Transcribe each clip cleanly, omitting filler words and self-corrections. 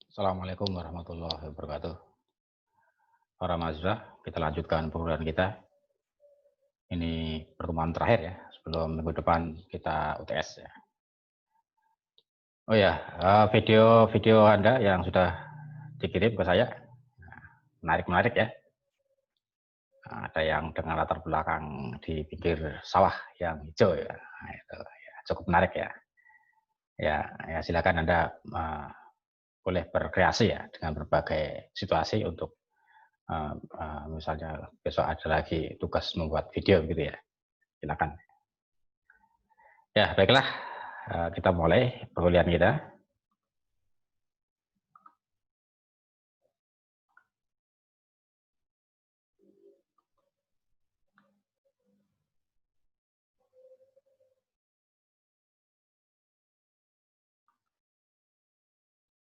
Assalamualaikum warahmatullahi wabarakatuh. Para mahasiswa, kita lanjutkan pembelajaran kita. Ini pertemuan terakhir ya, sebelum minggu depan kita UTS ya. Oh ya, video Anda yang sudah dikirim ke saya, menarik ya. Ada yang dengan latar belakang di pinggir sawah yang hijau ya, nah, itu ya, cukup menarik ya. Ya silakan Anda boleh berkreasi ya dengan berbagai situasi untuk misalnya besok ada lagi tugas membuat video gitu ya, silakan. Ya baiklah, kita mulai perkuliahan kita.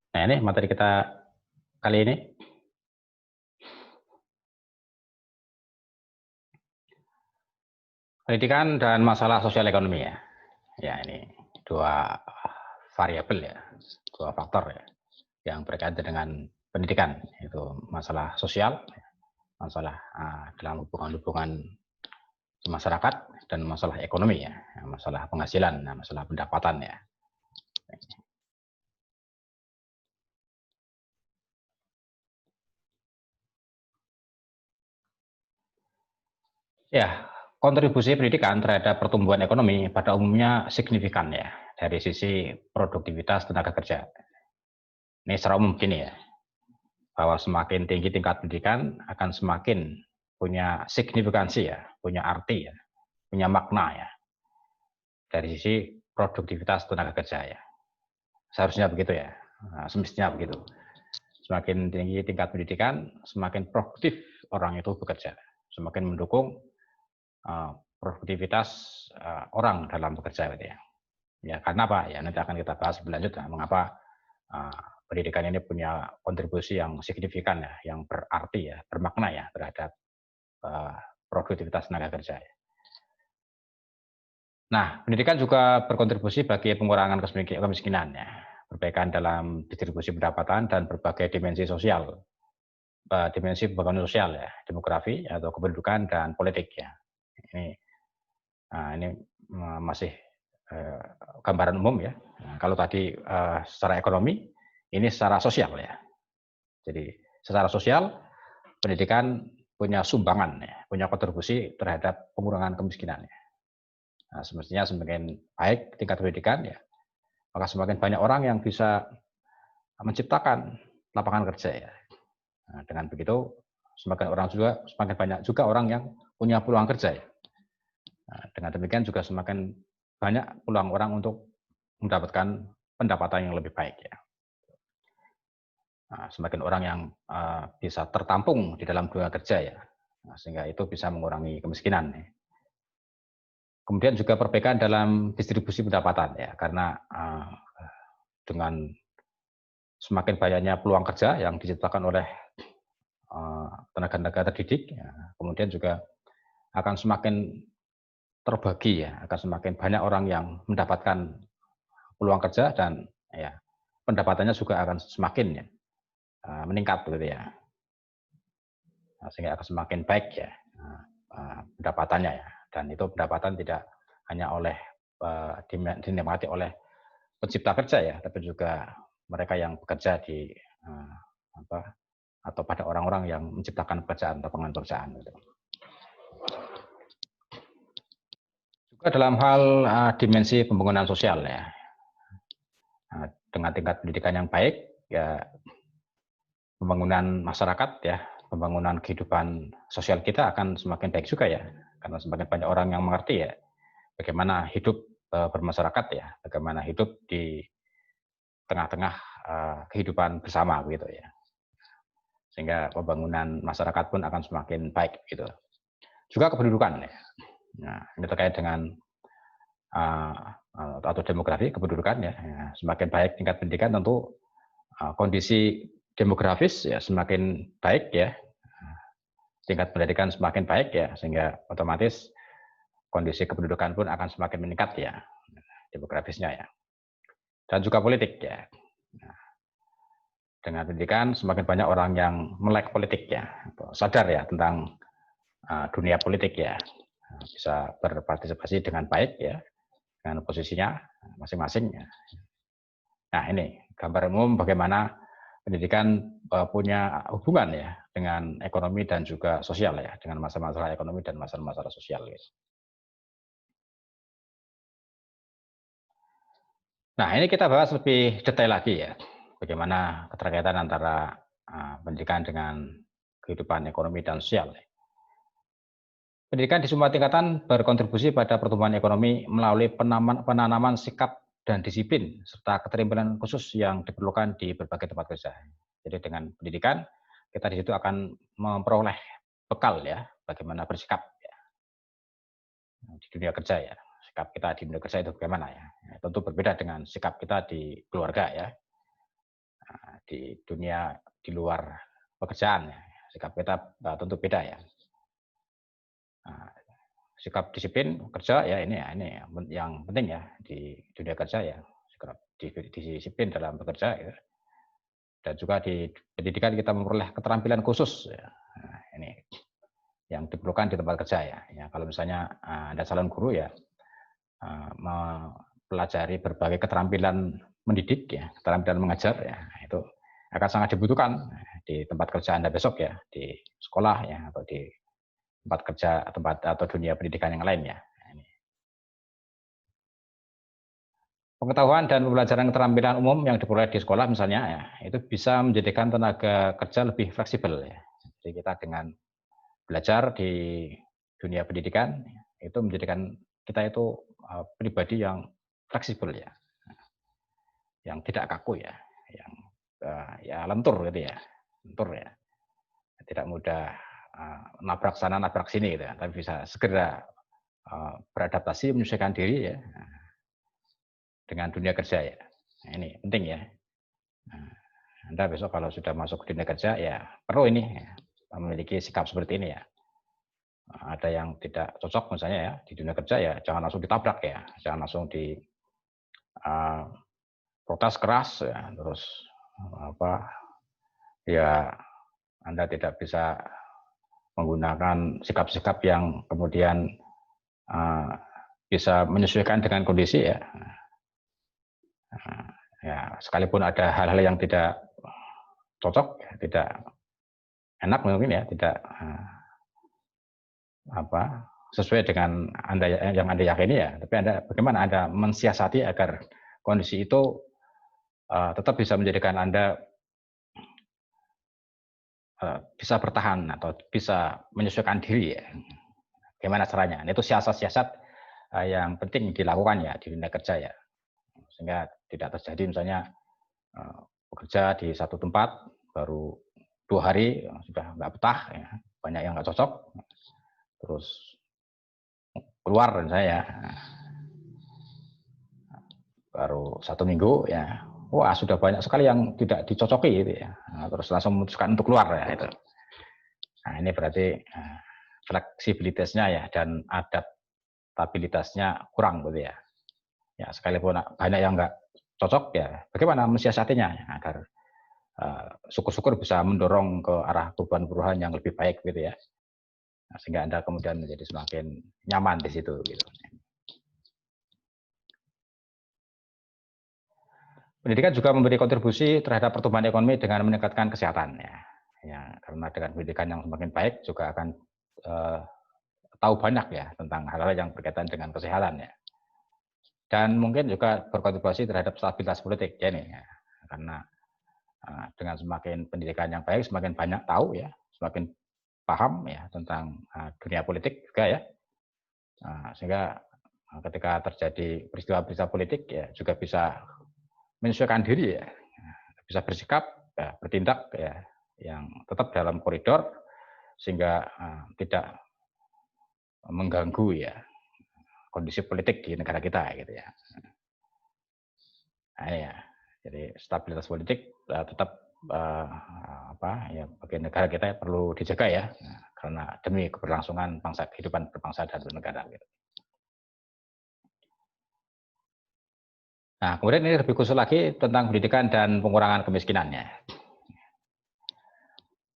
Nah ini materi kita kali ini. Pendidikan dan masalah sosial ekonomi ya. Ya ini dua variabel ya, dua faktor ya yang berkaitan dengan pendidikan, itu masalah sosial, masalah dalam hubungan-hubungan masyarakat, dan masalah ekonomi ya, masalah penghasilan, masalah pendapatan ya. Ya, kontribusi pendidikan terhadap pertumbuhan ekonomi pada umumnya signifikan ya, dari sisi produktivitas tenaga kerja. Ini secara umum begini ya, bahwa semakin tinggi tingkat pendidikan akan semakin punya signifikansi ya, punya arti ya, punya makna ya, dari sisi produktivitas tenaga kerja ya. Seharusnya begitu ya, semestinya begitu. Semakin tinggi tingkat pendidikan, semakin produktif orang itu bekerja, semakin mendukung produktivitas orang dalam bekerja gitu ya. Ya karena apa? Ya nanti akan kita bahas lebih lanjut mengapa pendidikan ini punya kontribusi yang signifikan ya, yang berarti ya, bermakna ya terhadap produktivitas tenaga kerja. Ya. Nah, pendidikan juga berkontribusi bagi pengurangan kemiskinan ya, perbaikan dalam distribusi pendapatan dan berbagai dimensi sosial, dimensi pembangunan sosial ya, demografi atau kependudukan dan politik ya. Ini masih gambaran umum ya. Nah, kalau tadi secara ekonomi, ini secara sosial ya. Jadi secara sosial pendidikan punya sumbangan ya, punya kontribusi terhadap pengurangan kemiskinan ya. Nah, semestinya semakin baik tingkat pendidikan ya, maka semakin banyak orang yang bisa menciptakan lapangan kerja ya. Nah, dengan begitu semakin banyak juga orang yang punya peluang kerja ya. Nah, dengan demikian juga semakin banyak peluang orang untuk mendapatkan pendapatan yang lebih baik ya. Nah, semakin orang yang bisa tertampung di dalam dunia kerja ya, nah, sehingga itu bisa mengurangi kemiskinan. Ya. Kemudian juga perbaikan dalam distribusi pendapatan ya, karena dengan semakin banyaknya peluang kerja yang diciptakan oleh tenaga-tenaga terdidik, ya, kemudian juga akan semakin terbagi ya, akan semakin banyak orang yang mendapatkan peluang kerja dan ya pendapatannya juga akan semakin ya, meningkat begitu ya. Nah, sehingga akan semakin baik ya pendapatannya ya, dan itu pendapatan tidak hanya oleh dinikmati oleh pencipta kerja ya, tapi juga mereka yang bekerja di atau pada orang-orang yang menciptakan pekerjaan, lapangan pekerjaan. Gitu. Juga dalam hal dimensi pembangunan sosial ya, dengan tingkat pendidikan yang baik ya, pembangunan masyarakat ya, pembangunan kehidupan sosial kita akan semakin baik juga ya, karena semakin banyak orang yang mengerti ya bagaimana hidup bermasyarakat ya, bagaimana hidup di tengah-tengah kehidupan bersama gitu ya, sehingga pembangunan masyarakat pun akan semakin baik gitu. Juga kependudukan ya, nah ini terkait dengan atau demografi kependudukan ya, semakin baik tingkat pendidikan tentu kondisi demografis ya semakin baik ya, tingkat pendidikan semakin baik ya, sehingga otomatis kondisi kependudukan pun akan semakin meningkat ya, demografisnya ya. Dan juga politik ya. Nah, dengan pendidikan semakin banyak orang yang melek politik ya, sadar ya tentang dunia politik ya, bisa berpartisipasi dengan baik ya, dengan posisinya masing-masing ya. Nah ini gambar umum bagaimana pendidikan punya hubungan ya dengan ekonomi dan juga sosial ya, dengan masalah-masalah ekonomi dan masalah-masalah sosial. Ya. Nah ini kita bahas lebih detail lagi ya, bagaimana keterkaitan antara pendidikan dengan kehidupan ekonomi dan sosial. Pendidikan di semua tingkatan berkontribusi pada pertumbuhan ekonomi melalui penanaman sikap dan disiplin, serta keterampilan khusus yang diperlukan di berbagai tempat kerja. Jadi dengan pendidikan, kita di situ akan memperoleh bekal ya, bagaimana bersikap ya, di dunia kerja ya. Sikap kita di dunia kerja itu bagaimana ya. Tentu berbeda dengan sikap kita di keluarga ya, di dunia di luar pekerjaan ya. Sikap kita tentu beda ya. Sikap disiplin kerja ya ini yang penting ya di dunia kerja ya, sikap disiplin dalam bekerja ya. Dan juga di pendidikan kita memperoleh keterampilan khusus ya. Nah, ini yang diperlukan di tempat kerja ya. Ya kalau misalnya Anda calon guru ya mempelajari berbagai keterampilan mendidik ya, keterampilan mengajar ya, itu akan sangat dibutuhkan di tempat kerja Anda besok ya, di sekolah ya atau di tempat kerja atau dunia pendidikan yang lain ya. Pengetahuan dan pembelajaran keterampilan umum yang diperoleh di sekolah misalnya ya, itu bisa menjadikan tenaga kerja lebih fleksibel ya. Jadi kita dengan belajar di dunia pendidikan itu menjadikan kita itu pribadi yang fleksibel ya, yang tidak kaku ya, yang ya lentur gitu ya, lentur ya, tidak mudah nabrak sana nabrak sini gitu ya, tapi bisa segera beradaptasi menyesuaikan diri ya dengan dunia kerja ya. Nah, ini penting ya. Nah, Anda besok kalau sudah masuk ke dunia kerja ya perlu ini ya, memiliki sikap seperti ini ya. Ada yang tidak cocok misalnya ya di dunia kerja ya jangan langsung ditabrak ya, jangan langsung di protes keras ya, terus apa ya Anda tidak bisa menggunakan sikap-sikap yang kemudian bisa menyesuaikan dengan kondisi ya. Ya sekalipun ada hal-hal yang tidak cocok, tidak enak mungkin ya, tidak sesuai dengan Anda yang Anda yakini ya. Tapi bagaimana Anda mensiasati agar kondisi itu tetap bisa menjadikan Anda bisa bertahan atau bisa menyesuaikan diri ya. Bagaimana caranya? Itu siasat-siasat yang penting dilakukan ya di dunia kerja ya. Sehingga tidak terjadi misalnya bekerja di satu tempat baru 2 hari sudah nggak betah ya, banyak yang nggak cocok, terus keluar saya baru 1 minggu ya, wah sudah banyak sekali yang tidak dicocoki gitu ya, terus langsung memutuskan untuk keluar ya itu. Nah ini berarti fleksibilitasnya ya dan adaptabilitasnya kurang gitu ya. Ya sekalipun banyak yang nggak cocok ya, bagaimana mensiasatinya agar syukur-syukur bisa mendorong ke arah perubahan-perubahan yang lebih baik gitu ya. Nah, sehingga Anda kemudian menjadi semakin nyaman di situ gitu. Pendidikan juga memberi kontribusi terhadap pertumbuhan ekonomi dengan meningkatkan kesehatan ya. Ya, karena dengan pendidikan yang semakin baik juga akan tahu banyak ya tentang hal-hal yang berkaitan dengan kesehatan ya. Dan mungkin juga berkontribusi terhadap stabilitas politik ya nih ya. Karena dengan semakin pendidikan yang baik semakin banyak tahu ya, semakin paham ya tentang dunia politik juga ya. Sehingga ketika terjadi peristiwa-peristiwa politik ya juga bisa menyesuaikan diri ya, bisa bersikap, ya, bertindak ya, yang tetap dalam koridor sehingga tidak mengganggu ya kondisi politik di negara kita gitu ya. Nah, ya, jadi stabilitas politik tetap ya bagi negara kita perlu dijaga ya, karena demi keberlangsungan kehidupan berbangsa dan bernegara. Gitu. Nah, kemudian ini lebih khusus lagi tentang pendidikan dan pengurangan kemiskinannya.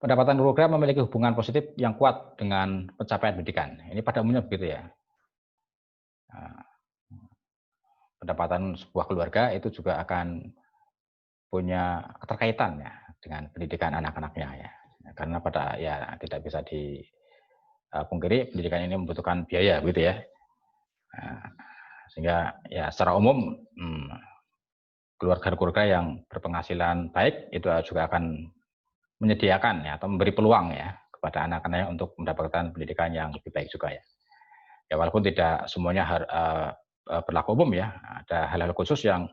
pendapatan keluarga memiliki hubungan positif yang kuat dengan pencapaian pendidikan. Ini pada umumnya begitu ya. Pendapatan sebuah keluarga itu juga akan punya keterkaitan ya dengan pendidikan anak-anaknya ya. Karena pada ya tidak bisa dipungkiri pendidikan ini membutuhkan biaya gitu ya. Sehingga ya secara umum keluarga-keluarga yang berpenghasilan baik itu juga akan menyediakan ya atau memberi peluang ya kepada anak-anaknya untuk mendapatkan pendidikan yang lebih baik juga ya. Ya walaupun tidak semuanya berlaku umum ya, ada hal-hal khusus yang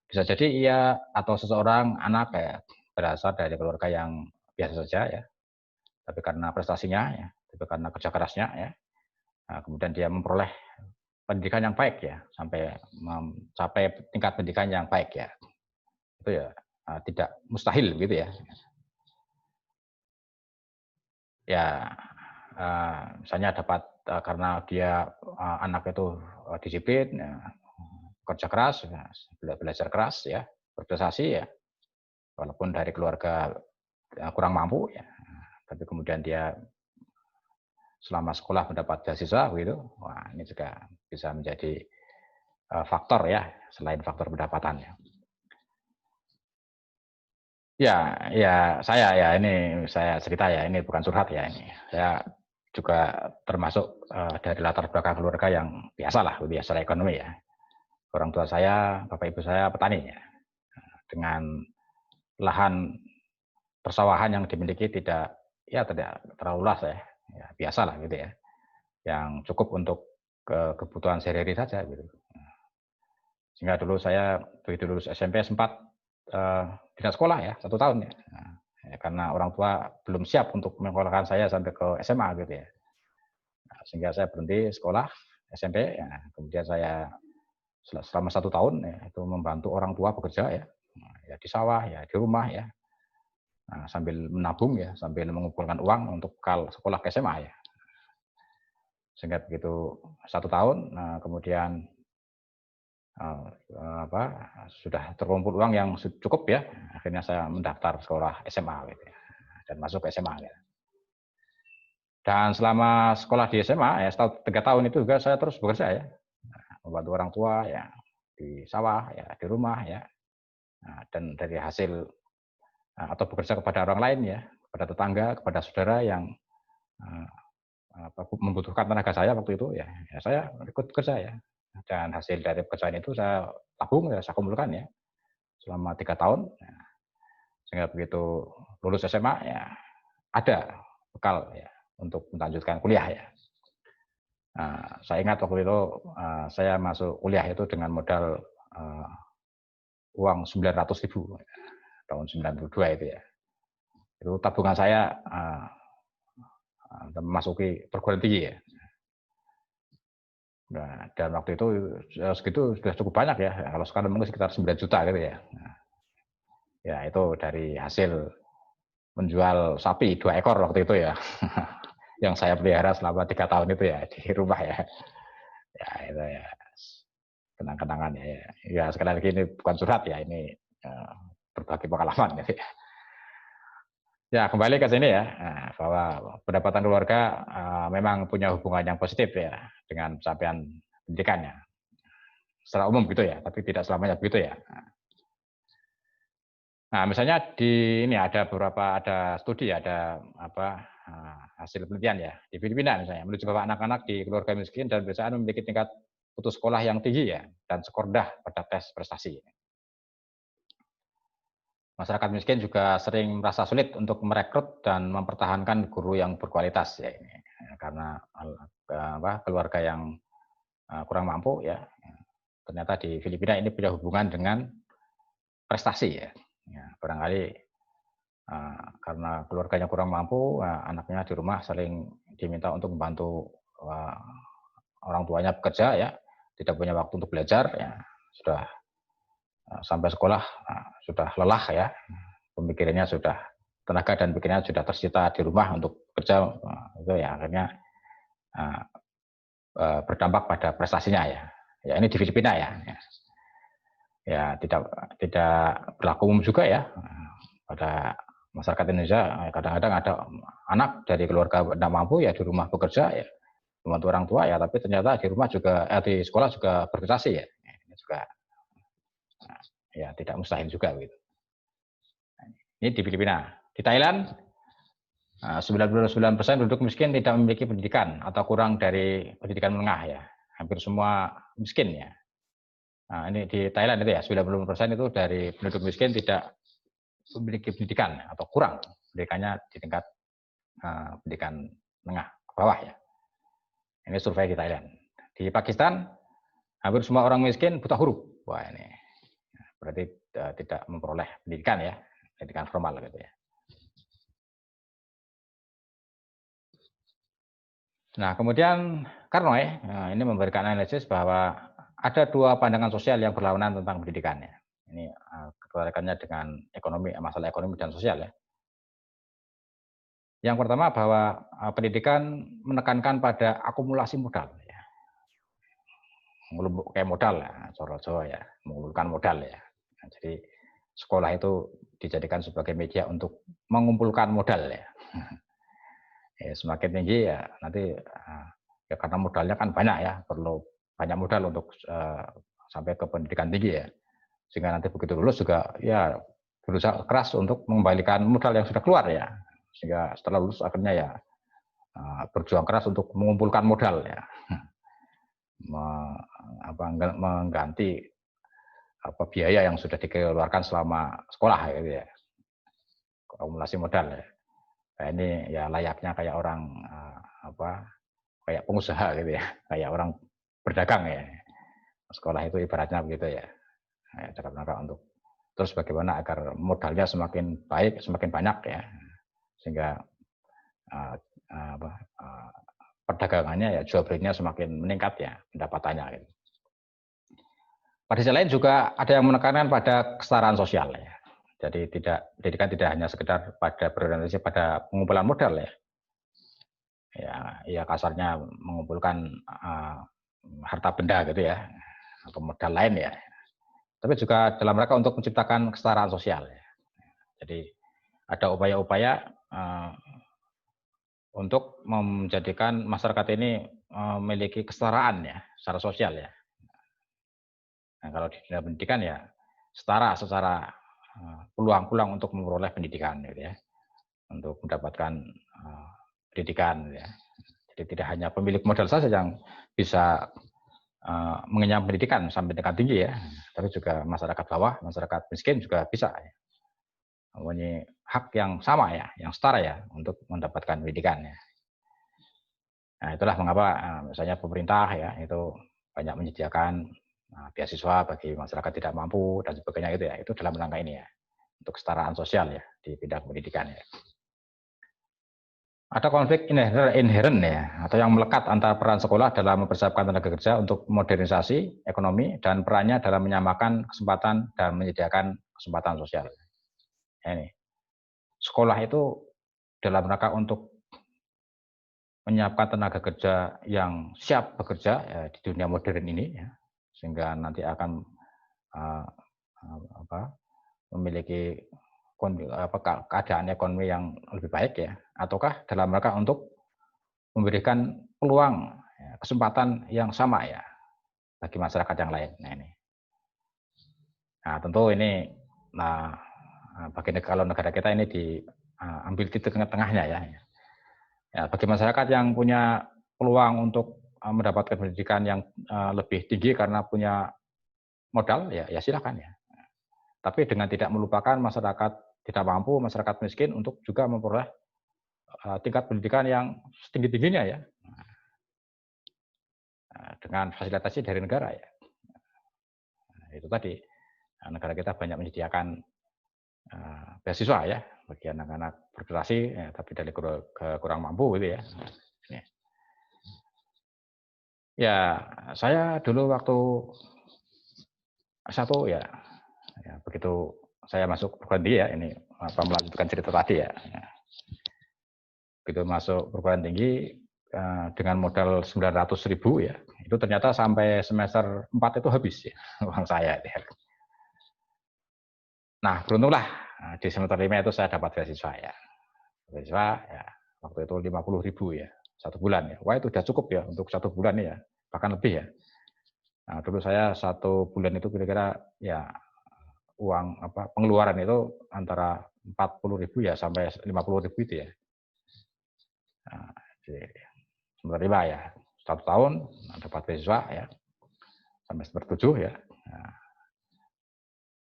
bisa jadi ia atau seseorang anak berasal dari keluarga yang biasa saja ya, tapi karena prestasinya ya, tapi karena kerja kerasnya ya, kemudian dia memperoleh pendidikan yang baik ya, sampai mencapai tingkat pendidikan yang baik ya, itu ya tidak mustahil gitu ya. Ya, misalnya dapat karena dia anak itu disiplin, ya, kerja keras, belajar keras ya, berprestasi ya, walaupun dari keluarga kurang mampu ya, tapi kemudian dia selama sekolah mendapat beasiswa begitu, wah ini juga bisa menjadi faktor ya, selain faktor pendapatan ya. Ya, ini saya cerita ya, ini bukan curhat ya ini. Saya juga termasuk dari latar belakang keluarga yang biasa lah, gitu ya, secara ekonomi ya. Orang tua saya, bapak ibu saya petani ya. Dengan lahan persawahan yang dimiliki tidak terlalu luas ya biasa lah gitu ya. Yang cukup untuk kebutuhan sehari-hari saja gitu. Sehingga dulu saya begitu lulus SMP sempat tidak sekolah ya 1 tahun ya. Karena orang tua belum siap untuk menyekolahkan saya sampai ke SMA gitu ya. Sehingga saya berhenti sekolah SMP, ya. Kemudian saya selama 1 tahun ya, itu membantu orang tua bekerja ya, ya di sawah ya di rumah ya, sambil menabung ya, sambil mengumpulkan uang untuk sekolah ke SMA ya. Sehingga begitu 1 tahun, kemudian sudah terkumpul uang yang cukup ya, akhirnya saya mendaftar sekolah SMA gitu ya, dan masuk ke SMA ya. Dan selama sekolah di SMA ya 3 tahun itu juga saya terus bekerja ya, membantu orang tua ya di sawah ya di rumah ya, dan dari hasil atau bekerja kepada orang lain ya, kepada tetangga, kepada saudara yang membutuhkan tenaga saya waktu itu ya saya ikut bekerja ya. Dan hasil dari pekerjaan itu saya tabung ya, saya kumpulkan ya selama 3 tahun. Sehingga begitu lulus SMA ya ada bekal ya untuk melanjutkan kuliah ya. Saya ingat waktu itu saya masuk kuliah itu dengan modal uang 900.000 tahun 92 itu ya. Itu tabungan saya memasuki perguruan tinggi ya. Nah, dan waktu itu segitu sudah cukup banyak ya. Kalau sekarang mungkin sekitar 9 juta gitu ya. Ya itu dari hasil menjual sapi 2 ekor waktu itu ya. Yang saya pelihara selama 3 tahun itu ya di rumah ya. Ya itu ya kenang-kenangan ya. Ya sekali lagi ini bukan curhat ya, ini berbagi pengalaman ya. Ya kembali ke sini ya, bahwa pendapatan keluarga memang punya hubungan yang positif ya dengan pencapaian pendidikannya. Secara umum gitu ya, tapi tidak selamanya begitu ya. Nah, misalnya ini ada studi, ada hasil penelitian ya di Filipina misalnya, menunjukkan bahwa anak-anak di keluarga miskin dan pedesaan memiliki tingkat putus sekolah yang tinggi ya dan skor rendah pada tes prestasi. Masyarakat miskin juga sering merasa sulit untuk merekrut dan mempertahankan guru yang berkualitas ya ini karena keluarga yang kurang mampu ya. Ternyata di Filipina ini punya hubungan dengan prestasi ya. Barangkali karena keluarganya kurang mampu, anaknya di rumah sering diminta untuk membantu orang tuanya bekerja ya, tidak punya waktu untuk belajar ya, sudah sampai sekolah sudah lelah ya, pemikirannya sudah tenaga dan pikirannya sudah tersita di rumah untuk kerja, itu ya akhirnya berdampak pada prestasinya ya. Ya ini di Filipina ya. Ya tidak berlaku umum juga ya pada Masyarakat Indonesia kadang-kadang ada anak dari keluarga tidak mampu ya di rumah bekerja ya, membantu orang tua ya, tapi ternyata di rumah juga di sekolah juga berprestasi ya. Ini juga ya tidak mustahil juga begitu. Ini di Filipina. Di Thailand 99% penduduk miskin tidak memiliki pendidikan atau kurang dari pendidikan menengah ya. Hampir semua miskin ya. Nah, ini di Thailand itu ya 90% itu dari penduduk miskin tidak memiliki pendidikan atau kurang pendidikannya di tingkat pendidikan menengah ke bawah ya. Ini survei di Thailand. Di Pakistan hampir semua orang miskin buta huruf. Wah ini berarti tidak memperoleh pendidikan ya, pendidikan formal gitu ya. Nah, kemudian Carnoy ini memberikan analisis bahwa ada dua pandangan sosial yang berlawanan tentang pendidikan ya. Ini keterkaitannya dengan ekonomi, masalah ekonomi dan sosial ya. Yang pertama bahwa pendidikan menekankan pada akumulasi modal ya. Kayak modal ya, Jawa ya, mengumpulkan modal ya. Nah, jadi sekolah itu dijadikan sebagai media untuk mengumpulkan modal ya. Ya, semakin tinggi ya nanti ya karena modalnya kan banyak ya, perlu banyak modal untuk sampai ke pendidikan tinggi ya, sehingga nanti begitu lulus juga ya berusaha keras untuk mengembalikan modal yang sudah keluar ya, sehingga setelah lulus akhirnya ya berjuang keras untuk mengumpulkan modal ya, mengganti biaya yang sudah dikeluarkan selama sekolah gitu ya, akumulasi modal ya. Nah, ini ya layaknya kayak orang kayak pengusaha gitu ya, kayak orang berdagang ya. Sekolah itu ibaratnya begitu ya. Dalam rangka untuk terus bagaimana agar modalnya semakin baik, semakin banyak ya, sehingga perdagangannya ya jual belinya semakin meningkat ya pendapatannya. Gitu. Pada sisi lain juga ada yang menekankan pada kesetaraan sosial ya. Jadi pendidikan tidak hanya sekedar pada berorientasi pada pengumpulan modal ya. Ya kasarnya mengumpulkan harta benda gitu ya, atau modal lain ya. Tapi juga dalam rangka untuk menciptakan kesetaraan sosial ya. Jadi ada upaya-upaya untuk menjadikan masyarakat ini memiliki kesetaraan ya secara sosial ya. Nah, kalau di dunia pendidikan ya setara secara peluang-peluang untuk memperoleh pendidikan gitu ya, untuk mendapatkan pendidikan gitu ya. Jadi tidak hanya pemilik modal saja yang bisa mengenyam pendidikan sampai tingkat tinggi ya, tapi juga masyarakat bawah, masyarakat miskin juga bisa ya. Mempunyai hak yang sama ya, yang setara ya untuk mendapatkan pendidikan ya. Nah, itulah mengapa misalnya pemerintah ya itu banyak menyediakan beasiswa bagi masyarakat tidak mampu dan sebagainya gitu ya. Itu dalam rangka ini ya, untuk kesetaraan sosial ya di bidang pendidikan ya. Ada konflik inheren ya, atau yang melekat antara peran sekolah dalam mempersiapkan tenaga kerja untuk modernisasi ekonomi dan perannya dalam menyamakan kesempatan dan menyediakan kesempatan sosial. Ini sekolah itu dalam rangka untuk menyiapkan tenaga kerja yang siap bekerja ya, di dunia modern ini ya, sehingga nanti akan memiliki keadaan ekonomi yang lebih baik ya, ataukah dalam rangka untuk memberikan peluang ya, kesempatan yang sama ya bagi masyarakat yang lain. Nah ini, nah tentu ini, bagi kalau negara kita ini diambil di tengah-tengahnya ya. Ya, bagi masyarakat yang punya peluang untuk mendapatkan pendidikan yang lebih tinggi karena punya modal, ya silakan ya. Tapi dengan tidak melupakan masyarakat tidak mampu, masyarakat miskin untuk juga memperoleh tingkat pendidikan yang setinggi-tingginya ya, dengan fasilitasi dari negara ya. Itu tadi, negara kita banyak menyediakan beasiswa ya bagi anak-anak berprestasi ya, tapi dari kurang mampu gitu ya. Ya, saya dulu waktu S1 ya begitu saya masuk perguruan tinggi ya, ini melanjutkan cerita tadi ya. Begitu masuk perguruan tinggi dengan modal 900.000 ya, itu ternyata sampai semester 4 itu habis ya uang saya. Nah, beruntunglah di semester 5 itu saya dapat beasiswa ya. Beasiswa ya waktu itu 50.000 ya, 1 bulan ya. Wah itu udah cukup ya untuk 1 bulan ya, bahkan lebih ya. Nah, dulu saya 1 bulan itu kira-kira ya uang pengeluaran itu antara 40.000 ya sampai 50.000 itu ya. Nah, di semester 5 ya, 1 tahun dapat beasiswa ya sampai semester 7 ya. Nah,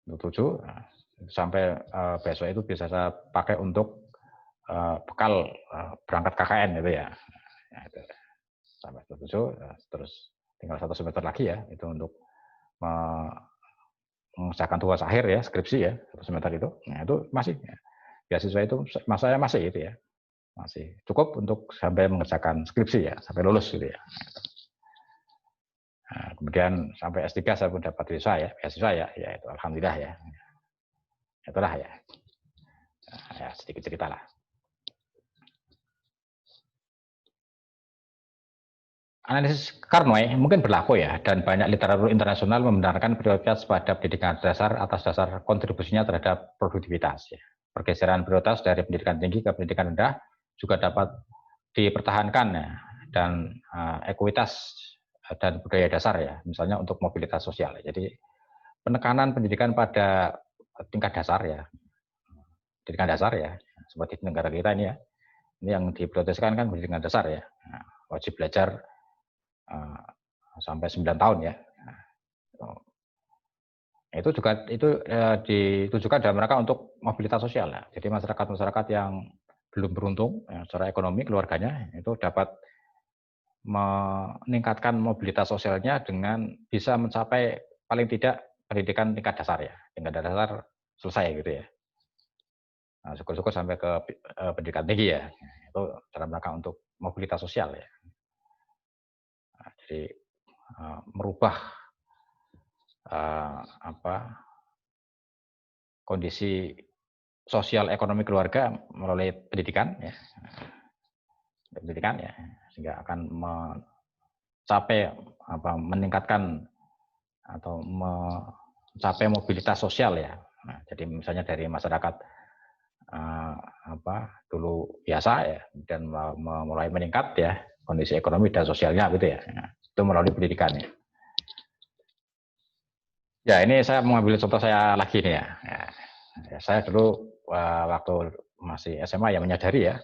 semester 7 sampai beasiswa itu bisa saya pakai untuk bekal berangkat KKN gitu ya. Nah, itu sampai semester 7 terus tinggal 1 semester lagi ya itu untuk mengerjakan tugas akhir ya, skripsi ya, 1 semester itu. Nah, itu masih ya. Beasiswa itu saya masih itu ya. Masih cukup untuk sampai mengerjakan skripsi ya, sampai lulus gitu ya. Nah, kemudian sampai S3 saya pun dapat beasiswa ya, ya itu alhamdulillah ya. Itulah ya. Nah, ya sedikit cerita lah. Analisis Carnoy mungkin berlaku ya, dan banyak literatur internasional membenarkan prioritas pada pendidikan dasar atas dasar kontribusinya terhadap produktivitas. Ya. Pergeseran prioritas dari pendidikan tinggi ke pendidikan rendah juga dapat dipertahankan ya, dan ekuitas dan budaya dasar ya, misalnya untuk mobilitas sosial. Jadi penekanan pendidikan pada tingkat dasar ya, pendidikan dasar ya, seperti di negara kita ini ya, ini yang diprioritaskan kan pendidikan dasar ya, wajib belajar sampai 9 tahun ya. Itu juga ditujukan dalam rangka untuk mobilitas sosial ya. Jadi masyarakat yang belum beruntung ya, secara ekonomi keluarganya itu dapat meningkatkan mobilitas sosialnya dengan bisa mencapai paling tidak pendidikan tingkat dasar ya, tingkat dasar selesai gitu ya. Nah, syukur-syukur sampai ke pendidikan tinggi ya, itu dalam rangka untuk mobilitas sosial ya. Nah, jadi merubah kondisi sosial ekonomi keluarga melalui pendidikan ya, sehingga akan mencapai meningkatkan atau mencapai mobilitas sosial ya. Nah, jadi misalnya dari masyarakat dulu biasa ya dan mulai meningkat ya kondisi ekonomi dan sosialnya gitu ya. Nah, itu melalui pendidikan ya. Ya ini saya mengambil contoh saya lagi nih ya. Ya saya dulu waktu masih SMA ya menyadari ya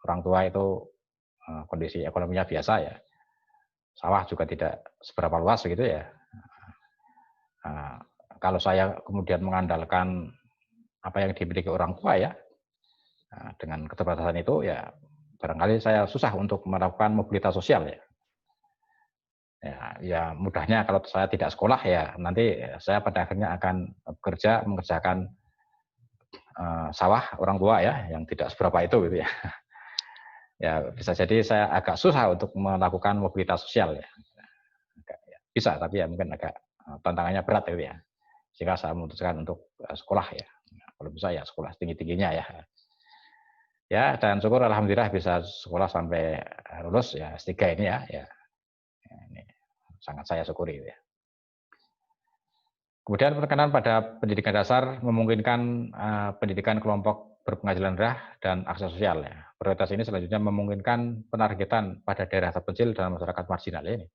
orang tua itu kondisi ekonominya biasa ya, sawah juga tidak seberapa luas gitu ya. Kalau saya kemudian mengandalkan apa yang dimiliki orang tua ya, dengan keterbatasan itu ya barangkali saya susah untuk melakukan mobilitas sosial ya. Ya mudahnya kalau saya tidak sekolah ya nanti saya pada akhirnya akan bekerja mengerjakan sawah orang tua ya yang tidak seberapa itu gitu ya. Ya bisa jadi saya agak susah untuk melakukan mobilitas sosial ya. Bisa tapi ya mungkin agak tantangannya berat itu ya. Sehingga saya memutuskan untuk sekolah ya. Kalau bisa ya sekolah tinggi-tingginya ya. Ya dan syukur alhamdulillah bisa sekolah sampai lulus ya S3 ini ya. Ini sangat saya syukuri ya. Kemudian penekanan pada pendidikan dasar memungkinkan pendidikan kelompok berpenghasilan rendah dan akses sosial ya. Prioritas ini selanjutnya memungkinkan penargetan pada daerah terpencil dan masyarakat marginal ini.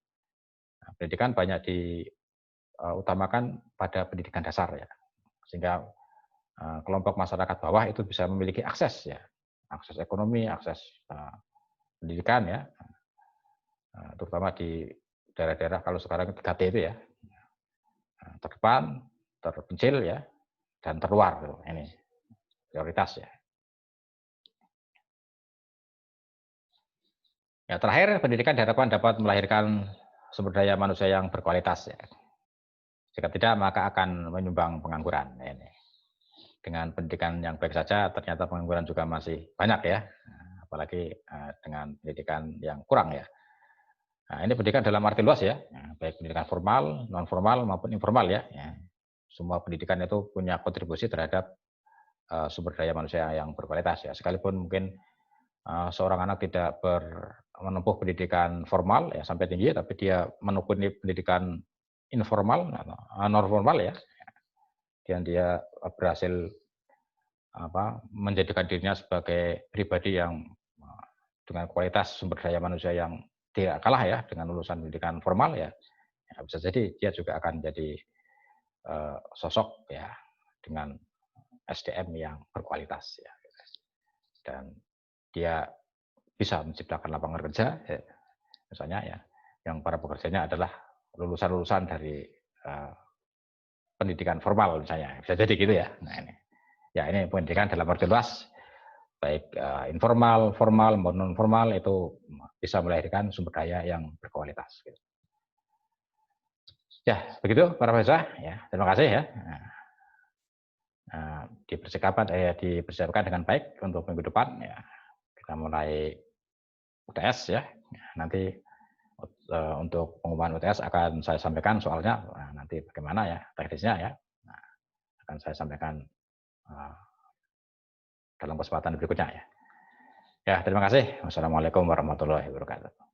Nah, pendidikan banyak diutamakan pada pendidikan dasar ya, sehingga kelompok masyarakat bawah itu bisa memiliki akses ya, akses ekonomi, akses pendidikan ya, terutama di daerah-daerah kalau sekarang 3T itu ya, terdepan, terpencil ya, dan terluar ini prioritas ya. Ya terakhir pendidikan diharapkan dapat melahirkan sumber daya manusia yang berkualitas ya. Jika tidak maka akan menyumbang pengangguran. Ini. Dengan pendidikan yang baik saja ternyata pengangguran juga masih banyak ya, apalagi dengan pendidikan yang kurang ya. Nah, ini pendidikan dalam arti luas ya, baik pendidikan formal, non formal maupun informal ya. Semua pendidikan itu punya kontribusi terhadap sumber daya manusia yang berkualitas ya. Sekalipun mungkin seorang anak tidak menempuh pendidikan formal ya sampai tinggi, tapi dia menekuni pendidikan informal, non formal ya, dan dia berhasil menjadikan dirinya sebagai pribadi yang dengan kualitas sumber daya manusia yang tidak kalah ya dengan lulusan pendidikan formal ya, bisa jadi dia juga akan jadi sosok ya dengan SDM yang berkualitas ya, dan dia bisa menciptakan lapangan kerja ya, misalnya ya, yang para pekerjanya adalah lulusan-lulusan dari pendidikan formal misalnya, bisa jadi gitu ya. Nah ini, ya ini pendidikan dalam arti luas, baik informal, formal, maupun non formal itu bisa melahirkan sumber daya yang berkualitas. Gitu. Ya begitu para pemirsa, ya terima kasih ya. Dipersiapkan dengan baik untuk minggu depan ya. Kita mulai UTS ya. Nanti untuk pengumuman UTS akan saya sampaikan soalnya nanti bagaimana ya teknisnya ya. Nah, akan saya sampaikan dalam kesempatan berikutnya ya. Ya, terima kasih. Wassalamualaikum warahmatullahi wabarakatuh.